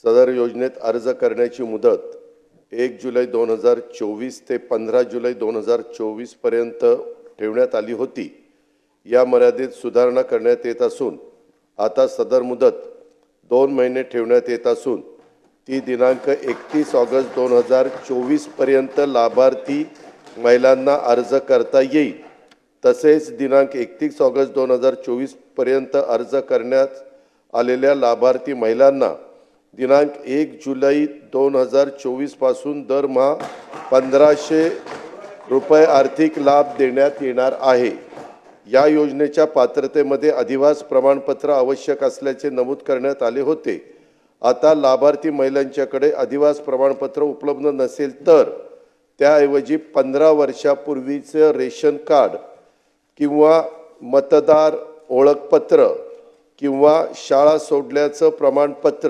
सदर योजनेत अर्ज करण्याची मुदत 1 जुलै 2024 ते 15 जुलै 2024 पर्यंत ठेवण्यात आली होती। या मर्यादेत सुधारणा करण्यात येत असून आता सदर मुदत 2 महिने ठेवण्यात येत असून ती दिनांक 31 ऑगस्ट 2024 पर्यंत लाभार्थी महिलांना अर्ज करता येईल। तसेच दिनांक 31 ऑगस्ट 2024 पर्यंत अर्ज करण्यात आलेल्या लाभार्थी महिलांना दिनांक 1 जुलै 2024 पासून दरमहा 1500 रुपये आर्थिक लाभ देण्यात येणार आहे। या योजनेच्या पात्रतेमध्ये अधिवास प्रमाणपत्र आवश्यक असल्याचे नमूद करण्यात आले होते। आता लाभार्थी महिलांच्याकडे अधिवास प्रमाणपत्र उपलब्ध नसेल तर त्याऐवजी 15 वर्षापूर्वीचे रेशन कार्ड किंवा मतदार ओळखपत्र किंवा शाळा सोडल्याचं प्रमाणपत्र